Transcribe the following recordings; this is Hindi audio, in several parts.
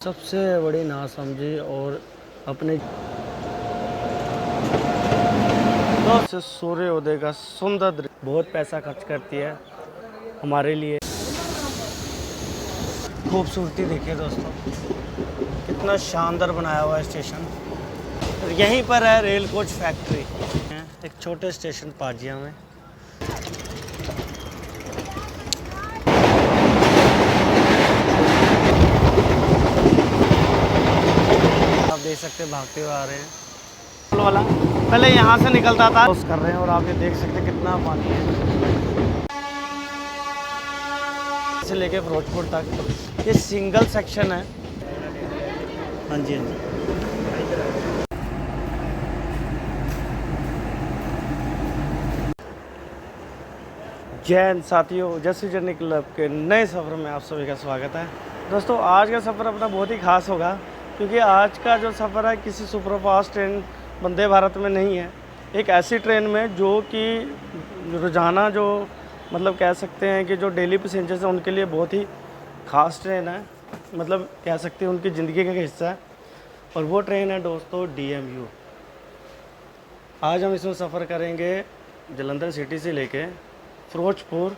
सबसे बड़ी नासमझी और अपने से सूर्योदय का सुंदर दृश्य बहुत पैसा खर्च करती है हमारे लिए। खूबसूरती देखिए दोस्तों, कितना शानदार बनाया हुआ है स्टेशन। यहीं पर है रेल कोच फैक्ट्री, एक छोटे स्टेशन पाजिया में। आप देख सकते हैं भागते हुए आ रहे हैं वाला। पहले यहाँ से निकलता था कर रहे हैं और आप ये देख सकते हैं कितना पानी है से लेके फिरोजपुर तक। ये सिंगल सेक्शन है। हाँ जी हाँ जी। जैन साथियों, जैसे जर्नी क्लब के नए सफ़र में आप सभी का स्वागत है। दोस्तों आज का सफ़र अपना बहुत ही खास होगा, क्योंकि आज का जो सफ़र है किसी सुपरफास्ट ट्रेन वंदे भारत में नहीं है। एक ऐसी ट्रेन में जो कि रोज़ाना जो मतलब कह सकते हैं कि जो डेली पैसेंजर्स हैं उनके लिए बहुत ही ख़ास ट्रेन है, मतलब कह सकते हैं उनकी ज़िंदगी का हिस्सा है। और वो ट्रेन है दोस्तों DMU। आज हम इसमें सफ़र करेंगे जलंधर सिटी से लेके फिरोजपुर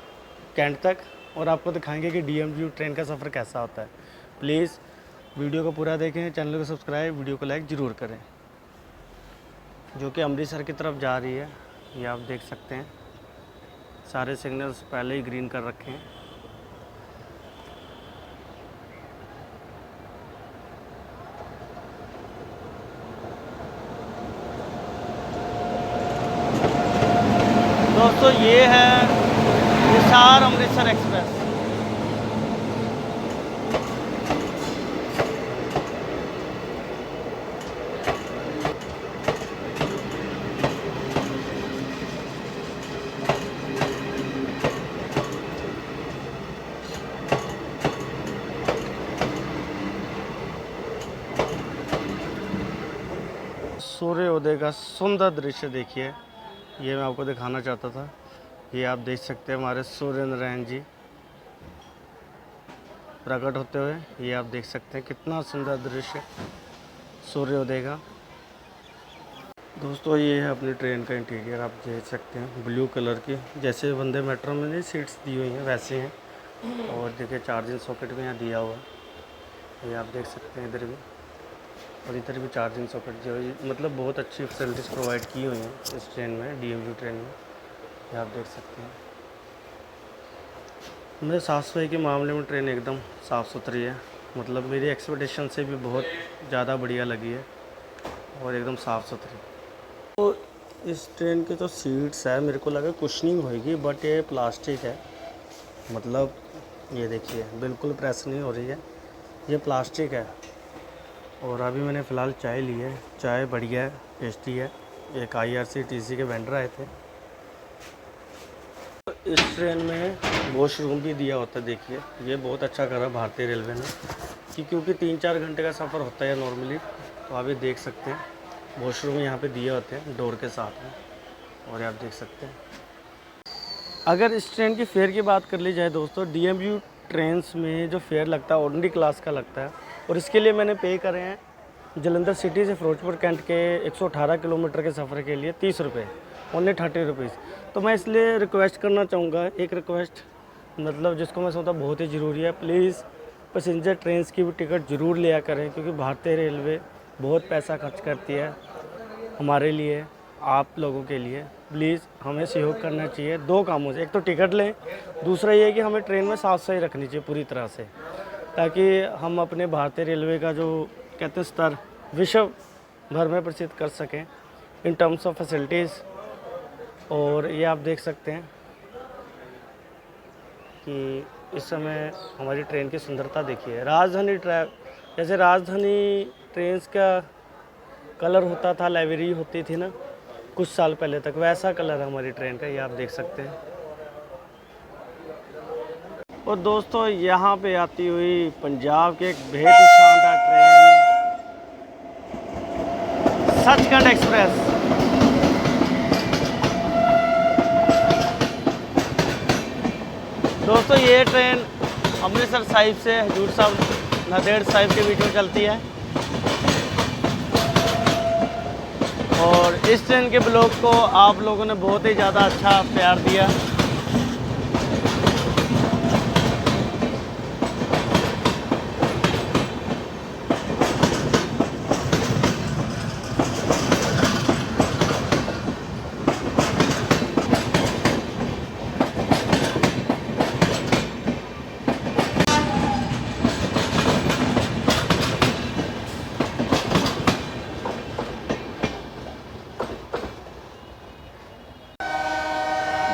कैंट तक, और आपको दिखाएंगे कि DMU ट्रेन का सफ़र कैसा होता है। प्लीज़ वीडियो को पूरा देखें, चैनल को सब्सक्राइब, वीडियो को लाइक ज़रूर करें। जो कि अमृतसर की तरफ जा रही है, ये आप देख सकते हैं। सारे सिग्नल्स पहले ही ग्रीन कर रखे हैं। दोस्तों ये है हिसार अमृतसर एक्सप्रेस। सूर्योदय का सुंदर दृश्य देखिए, ये मैं आपको दिखाना चाहता था। ये आप देख सकते हैं हमारे सूर्य नारायण जी प्रकट होते हुए। ये आप देख सकते हैं कितना सुंदर दृश्य सूर्योदय का। दोस्तों ये है अपनी ट्रेन का इंटीरियर, आप देख सकते हैं ब्लू कलर की, जैसे वंदे मेट्रो में नहीं सीट्स दी हुई हैं वैसे हैं। और देखिए चार्जिंग सॉकेट भी यहाँ दिया हुआ है, ये आप देख सकते हैं इधर भी, और इधर भी चार्जिंग सॉकेट जो है, मतलब बहुत अच्छी फैसिलिटीज़ प्रोवाइड की हुई हैं इस ट्रेन में, DMU ट्रेन में। ये आप देख सकते हैं। मेरे साफ़ सफाई के मामले में ट्रेन एकदम साफ़ सुथरी है, मतलब मेरी एक्सपेक्टेशन से भी बहुत ज़्यादा बढ़िया लगी है और एकदम साफ़ सुथरी। तो इस ट्रेन के जो सीट्स है मेरे को लगा कुशनिंग होगी, बट ये प्लास्टिक है। मतलब ये देखिए बिल्कुल प्रेस नहीं हो रही है, ये प्लास्टिक है। और अभी मैंने फ़िलहाल चाय ली है, चाय बढ़िया है, टेस्टी है। एक IRCTC के वेंडर आए थे। इस ट्रेन में वॉशरूम भी दिया होता है, देखिए ये बहुत अच्छा करा भारतीय रेलवे ने, कि क्योंकि 3-4 घंटे का सफ़र होता है नॉर्मली। तो आप ये देख सकते हैं वॉशरूम यहाँ पे दिए होते हैं डोर के साथ में, और आप देख सकते हैं। अगर इस ट्रेन की फ़ेयर की बात कर ली जाए दोस्तों, DMU ट्रेन्स में जो फेयर लगता है ऑर्डिनरी क्लास का लगता है, और इसके लिए मैंने पे करे हैं जलंधर सिटी से फिरोजपुर कैंट के 118 किलोमीटर के सफ़र के लिए 30 रुपये, ओनली 30 रुपीज़। तो मैं इसलिए रिक्वेस्ट करना चाहूँगा, एक रिक्वेस्ट मतलब जिसको मैं समझता बहुत ही ज़रूरी है, प्लीज़ पैसेंजर ट्रेन्स की भी टिकट ज़रूर लिया करें, क्योंकि भारतीय रेलवे बहुत पैसा खर्च करती है हमारे लिए, आप लोगों के लिए। प्लीज़ हमें सहयोग करना चाहिए 2 कामों से, एक तो टिकट लें, दूसरा ये है कि हमें ट्रेन में साफ़ सफाई रखनी चाहिए पूरी तरह से, ताकि हम अपने भारतीय रेलवे का जो कहते हैं स्तर विश्व भर में प्रसिद्ध कर सकें इन टर्म्स ऑफ फैसिलिटीज़। और ये आप देख सकते हैं कि इस समय हमारी ट्रेन की सुंदरता देखिए। राजधानी जैसे राजधानी ट्रेन का कलर होता था, लाइब्रेरी होती थी ना कुछ साल पहले तक, वैसा कलर है हमारी ट्रेन का, ये आप देख सकते हैं। और दोस्तों यहाँ पे आती हुई पंजाब के एक बेहद ही शानदार ट्रेन सचखंड एक्सप्रेस। दोस्तों ये ट्रेन अमृतसर साहिब से हजूर साहब नांदेड़ साहिब के बीच में चलती है। और इस ट्रेन के ब्लॉग को आप लोगों ने बहुत ही ज़्यादा अच्छा प्यार दिया।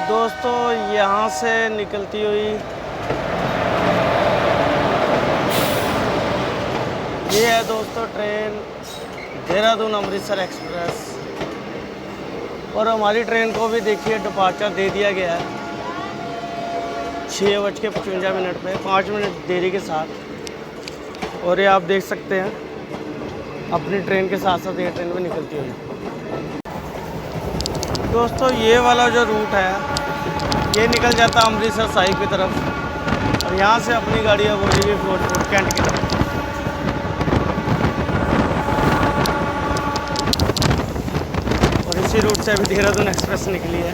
दोस्तों यहाँ से निकलती हुई ये है दोस्तों ट्रेन देहरादून अमृतसर एक्सप्रेस। और हमारी ट्रेन को भी देखिए डिपार्चर दे दिया गया है 6:55 पे, 5 मिनट देरी के साथ। और ये आप देख सकते हैं अपनी ट्रेन के साथ साथ ये ट्रेन भी निकलती हुई। दोस्तों ये वाला जो रूट है ये निकल जाता है अमृतसर साहिब की तरफ, और यहाँ से अपनी गाड़ी अब हो जाएगी फिरोजपुर कैंट की तरफ। और इसी रूट से अभी देहरादून एक्सप्रेस निकली है।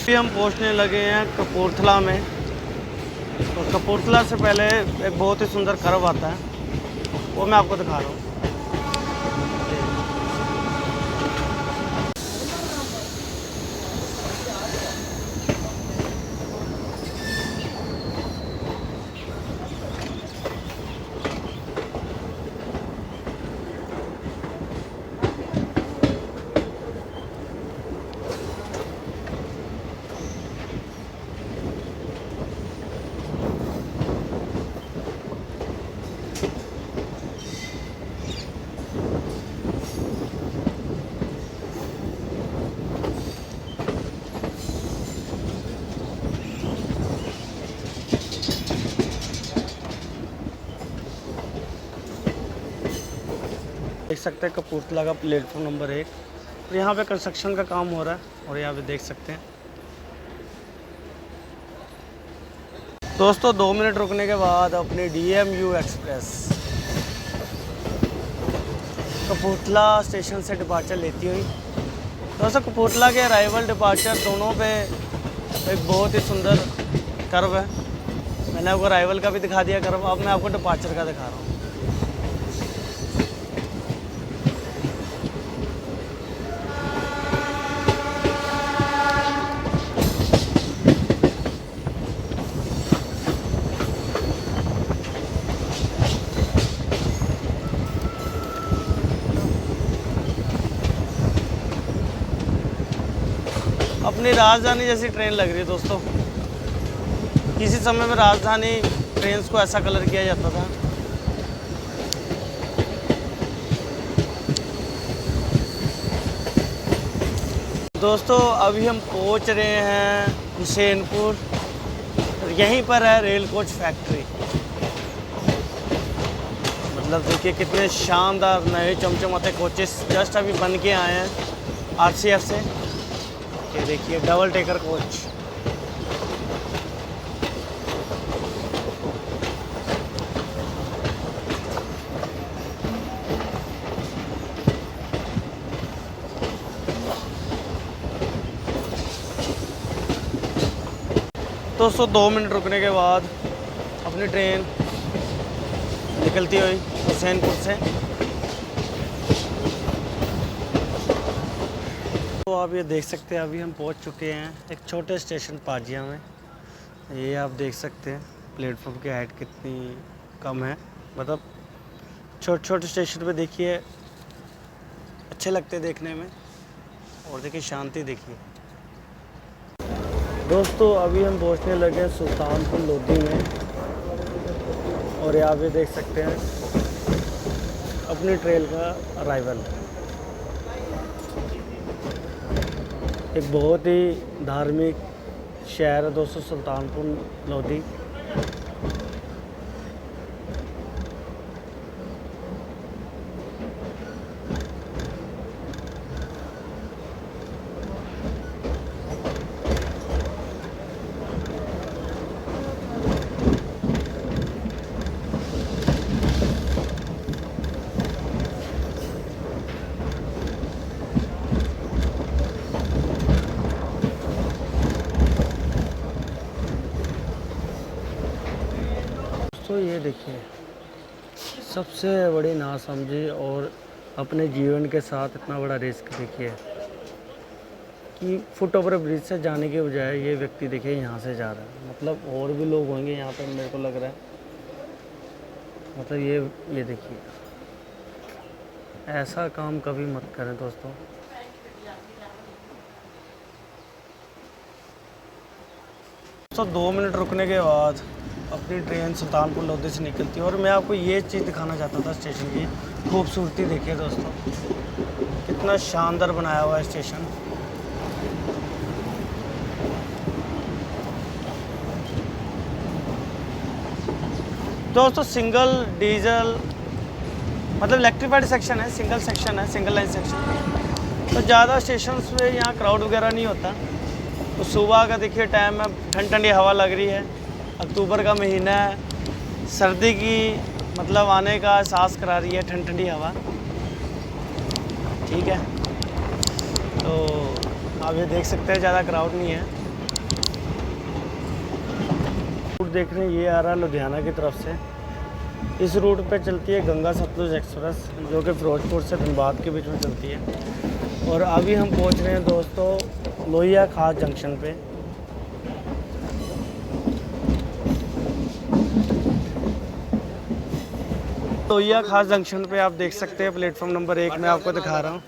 अभी हम पहुँचने लगे हैं कपूरथला में। और कपूरथला से पहले एक बहुत ही सुंदर कर्व आता है, वो मैं आपको दिखा रहा हूँ। देख सकते हैं कपूरथला का प्लेटफॉर्म नंबर 1। और यहाँ पे कंस्ट्रक्शन का काम हो रहा है, और यहाँ पे देख सकते हैं। दोस्तों 2 मिनट रुकने के बाद अपनी DMU एक्सप्रेस कपूरथला स्टेशन से डिपार्चर लेती हुई। दोस्तों कपूरथला के अराइवल डिपार्चर दोनों पे एक बहुत ही सुंदर कर्व है। मैंने आपको अराइवल का भी दिखा दिया कर्व, अब मैं आपको डिपार्चर का दिखा रहा हूँ। अपनी राजधानी जैसी ट्रेन लग रही है दोस्तों। किसी समय में राजधानी ट्रेन को ऐसा कलर किया जाता था। दोस्तों अभी हम पहुंच रहे हैं हुसैनपुर, और यहीं पर है रेल कोच फैक्ट्री। मतलब देखिए कितने शानदार नए चमचमाते कोचेस जस्ट अभी बन के आए हैं RCF से। ये देखिए डबल टेकर कोच। दोस्तों 2 मिनट रुकने के बाद अपनी ट्रेन निकलती हुई हुसैनपुर से। तो आप ये देख सकते हैं अभी हम पहुंच चुके हैं एक छोटे स्टेशन पाजिया में। ये आप देख सकते हैं प्लेटफॉर्म की हाइट कितनी कम है। मतलब छोटे छोटे स्टेशन पे देखिए अच्छे लगते हैं देखने में, और देखिए शांति देखिए। दोस्तों अभी हम पहुंचने लगे हैं सुल्तानपुर लोधी में, और यहाँ पे देख सकते हैं अपनी ट्रेन का अराइवल। एक बहुत ही धार्मिक शहर है दोस्तों सुल्तानपुर लोधी। देखिए, सबसे बड़ी नासमझी और अपने जीवन के साथ इतना बड़ा रिस्क देखिए कि फुट ओवर ब्रिज से जाने के बजाय ये व्यक्ति देखिए यहाँ से जा रहा है। मतलब और भी लोग होंगे यहाँ पे, मेरे को लग रहा है। मतलब ये देखिए, ऐसा काम कभी मत करें दोस्तों। तो 2 मिनट रुकने के बाद अपनी ट्रेन सुल्तानपुर लोधी से निकलती है। और मैं आपको ये चीज़ दिखाना चाहता था स्टेशन की खूबसूरती। देखिए दोस्तों, कितना शानदार बनाया हुआ है स्टेशन। दोस्तों सिंगल डीजल मतलब इलेक्ट्रीफाइड सेक्शन है, सिंगल सेक्शन है, सिंगल लाइन सेक्शन। तो ज़्यादा स्टेशन पे यहाँ क्राउड वगैरह नहीं होता। तो सुबह का देखिए टाइम है, ठंडी ठंडी हवा लग रही है, अक्टूबर का महीना है, सर्दी की मतलब आने का एहसास करा रही है ठंडी ठंडी हवा। ठीक है, तो आप ये देख सकते हैं ज़्यादा क्राउड नहीं है। रूट देख रहे हैं, ये आ रहा है लुधियाना की तरफ से। इस रूट पे चलती है गंगा सतलुज एक्सप्रेस, जो कि फिरोजपुर से धनबाद के बीच में चलती है। और अभी हम पहुंच रहे हैं दोस्तों लोहिया खास जंक्शन पे। लोहिया खास जंक्शन पे आप देख सकते हैं प्लेटफॉर्म नंबर 1 में आपको दिखा रहा हूँ।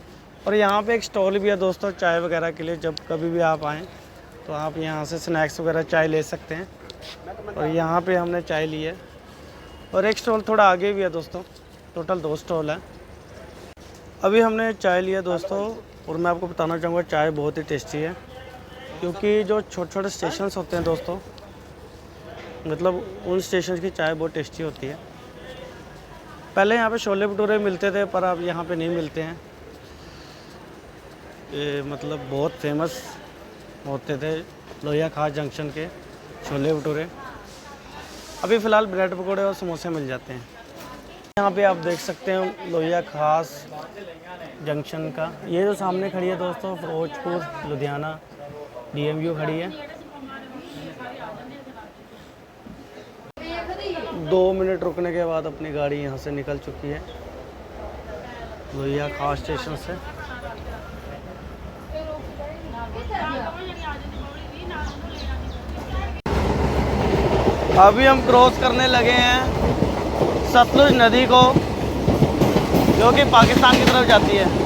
और यहाँ पे एक स्टॉल भी है दोस्तों चाय वगैरह के लिए। जब कभी भी आप आएँ तो आप यहाँ से स्नैक्स वगैरह चाय ले सकते हैं। और यहाँ पे हमने चाय ली है। और एक स्टॉल थोड़ा आगे भी है दोस्तों, टोटल 2 स्टॉल है। अभी हमने चाय लिया दोस्तों, और मैं आपको बताना चाहूँगा चाय बहुत ही टेस्टी है। क्योंकि जो छोटे छोटे स्टेशन होते हैं दोस्तों, मतलब उन स्टेशन की चाय बहुत टेस्टी होती है। पहले यहाँ पे छोले भटूरे मिलते थे, पर अब यहाँ पे नहीं मिलते हैं। ये मतलब बहुत फेमस होते थे लोहिया खास जंक्शन के छोले भटूरे। अभी फ़िलहाल ब्रेड पकौड़े और समोसे मिल जाते हैं। यहाँ पे आप देख सकते हैं लोहिया खास जंक्शन का। ये जो सामने खड़ी है दोस्तों फिरोजपुर लुधियाना DMU खड़ी है। 2 मिनट रुकने के बाद अपनी गाड़ी यहाँ से निकल चुकी है लोहिया खास स्टेशन से। अभी हम क्रॉस करने लगे हैं सतलुज नदी को, जो कि पाकिस्तान की तरफ जाती है।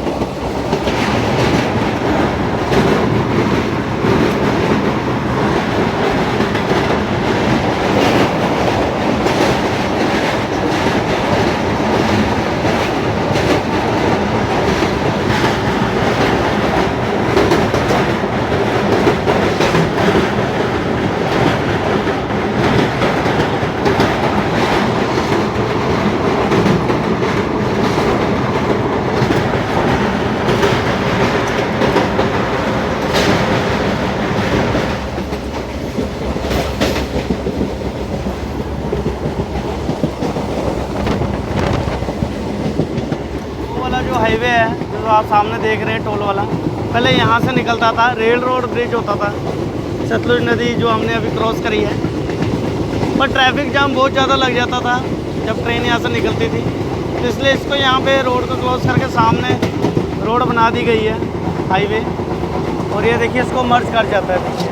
जो हाईवे है जो आप सामने देख रहे हैं टोल वाला, पहले यहाँ से निकलता था, रेल रोड ब्रिज होता था। सतलुज नदी जो हमने अभी क्रॉस करी है, पर ट्रैफिक जाम बहुत ज़्यादा लग जाता था जब ट्रेन यहाँ से निकलती थी। तो इसलिए इसको यहाँ पे रोड को क्रॉस करके सामने रोड बना दी गई है हाईवे। और ये देखिए इसको मर्ज कर जाता है देखिए।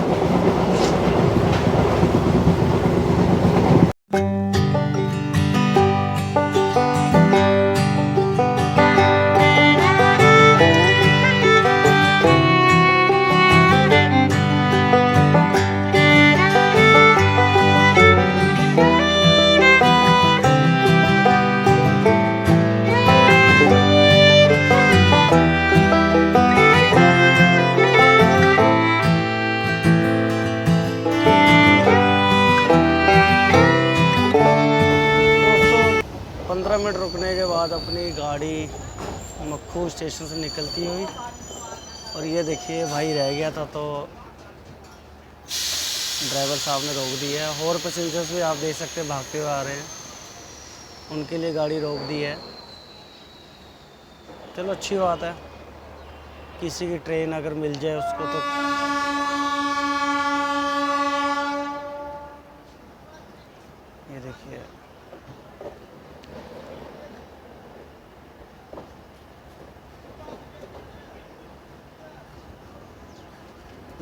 मिनट रुकने के बाद अपनी गाड़ी मक्खू स्टेशन से निकलती हुई। और ये देखिए भाई रह गया था तो ड्राइवर साहब ने रोक दी है। और पैसेंजर्स भी आप देख सकते हैं भागते हुए आ रहे हैं, उनके लिए गाड़ी रोक दी है। चलो अच्छी बात है, किसी की ट्रेन अगर मिल जाए उसको तो। ये देखिए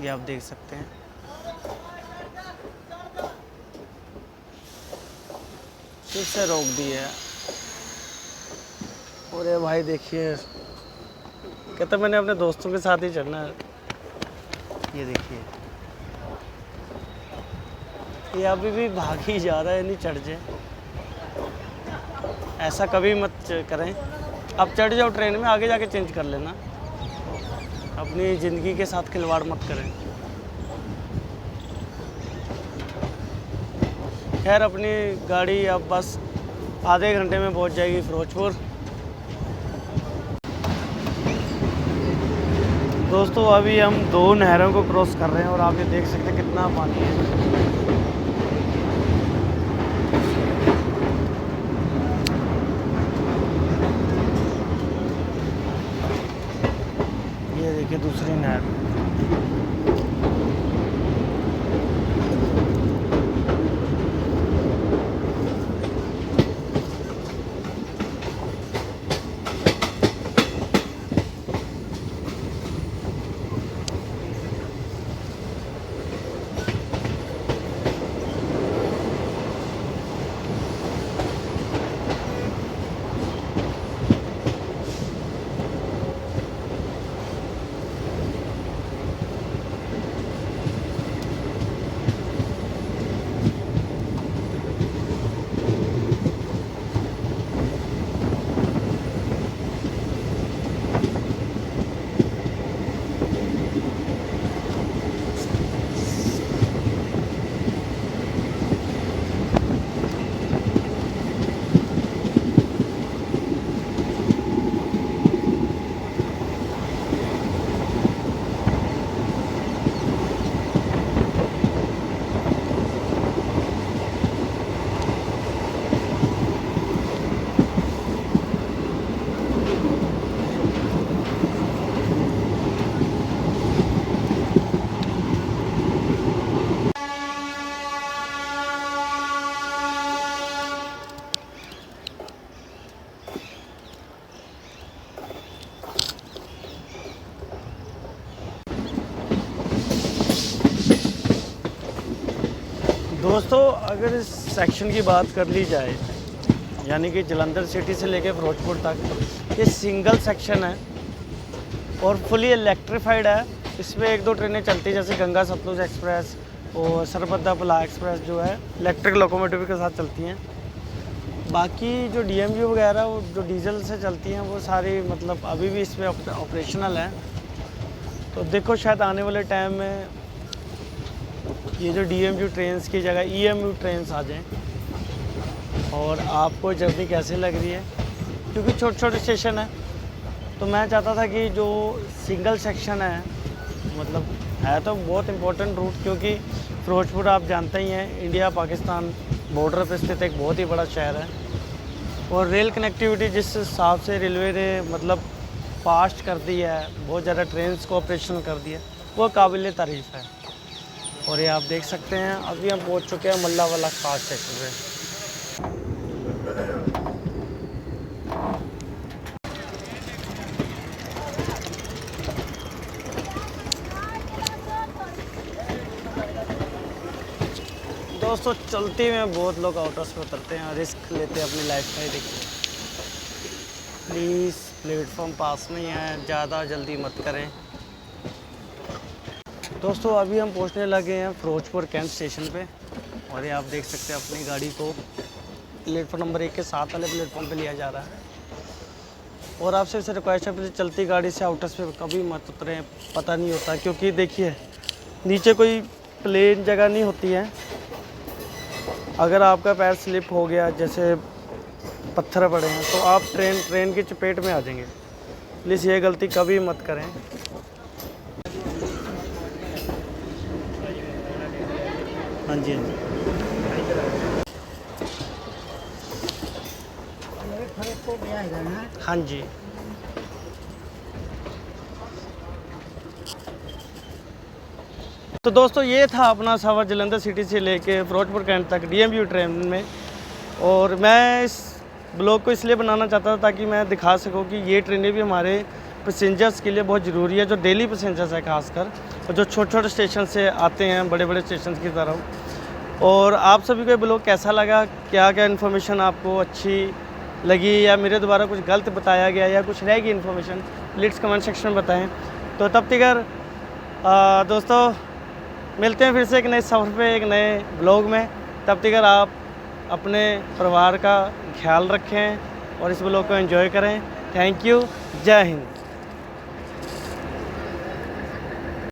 ये आप देख सकते हैं। फिर से रोक दी है। और ये भाई देखिए, कहता मैंने अपने दोस्तों के साथ ही चढ़ना है। ये देखिए, ये अभी भी भाग ही जा रहा है, नहीं चढ़ जाए। ऐसा कभी मत करें। अब चढ़ जाओ ट्रेन में, आगे जाके चेंज कर लेना। अपनी ज़िंदगी के साथ खिलवाड़ मत करें। खैर, अपनी गाड़ी अब बस आधे घंटे में पहुंच जाएगी फिरोजपुर। दोस्तों, अभी हम 2 नहरों को क्रॉस कर रहे हैं और आप ये देख सकते हैं कितना पानी है। ये देखिए दूसरी नहर। दोस्तों, अगर इस सेक्शन की बात कर ली जाए, यानी कि जालंधर सिटी से लेकर फिरोजपुर तक, ये सिंगल सेक्शन है और फुली इलेक्ट्रीफाइड है। इसमें 1-2 ट्रेनें चलती हैं, जैसे गंगा सतलुज एक्सप्रेस और सरबद्दा पला एक्सप्रेस, जो है इलेक्ट्रिक लोकोमोटिव के साथ चलती हैं। बाकी जो DMU वगैरह वो जो डीजल से चलती हैं, वो सारी मतलब अभी भी इसमें ऑपरेशनल है। तो देखो, शायद आने वाले टाइम में ये जो DMU ट्रेन्स की जगह EMU ट्रेन्स आ जाएं। और आपको जर्नी कैसे लग रही है, क्योंकि छोटे छोटे स्टेशन है, तो मैं चाहता था कि जो सिंगल सेक्शन है, मतलब है तो बहुत इम्पोर्टेंट रूट, क्योंकि फिरोजपुर आप जानते ही हैं इंडिया पाकिस्तान बॉर्डर पर स्थित एक बहुत ही बड़ा शहर है। और रेल कनेक्टिविटी जिस हिसाब से रेलवे ने मतलब फास्ट कर दी है, बहुत ज़्यादा ट्रेन्स को ऑपरेशन कर दिया, वो काबिल तारीफ़ है। और ये आप देख सकते हैं, अभी हम पहुंच चुके हैं मल्ला वाला खास स्टेशन पे। दोस्तों, चलती में बहुत लोग आउटर्स पे उतरते हैं और रिस्क लेते हैं अपनी लाइफ का। देखिए, प्लीज़ प्लेटफॉर्म पास में ही है, ज़्यादा जल्दी मत करें। दोस्तों, अभी हम पहुंचने लगे हैं फिरोजपुर कैंट स्टेशन पे और ये आप देख सकते हैं अपनी गाड़ी को प्लेटफॉर्म नंबर 1 के साथ वाले प्लेटफॉर्म पे लिया जा रहा है। और आपसे इसे रिक्वेस्ट है, चलती गाड़ी से आउटर्स पे कभी मत उतरें, पता नहीं होता, क्योंकि देखिए नीचे कोई प्लेन जगह नहीं होती है। अगर आपका पैर स्लिप हो गया, जैसे पत्थर पड़े हैं, तो आप ट्रेन की चपेट में आ जाएंगे। प्लीज़ ये गलती कभी मत करें। हाँ जी, हाँ जी। तो दोस्तों, ये था अपना सफ़र जालंधर सिटी से लेके फिरोजपुर कैंट तक DMU ट्रेन में। और मैं इस ब्लॉग को इसलिए बनाना चाहता था ताकि मैं दिखा सकूं कि ये ट्रेनें भी हमारे पैसेंजर्स के लिए बहुत ज़रूरी है, जो डेली पैसेंजर्स है खासकर। जो छोटे छोटे स्टेशन से आते हैं बड़े बड़े स्टेशन की तरफ। और आप सभी को ये ब्लॉग कैसा लगा, क्या क्या इन्फॉर्मेशन आपको अच्छी लगी या मेरे द्वारा कुछ गलत बताया गया या कुछ रह गई इन्फॉर्मेशन, प्लीज़ कमेंट सेक्शन में बताएं। तो तब तक दोस्तों मिलते हैं फिर से एक नए सफ़र पे, एक नए ब्लॉग में। तब तक आप अपने परिवार का ख्याल रखें और इस ब्लॉग को एंजॉय करें। Thank you. जय हिंद।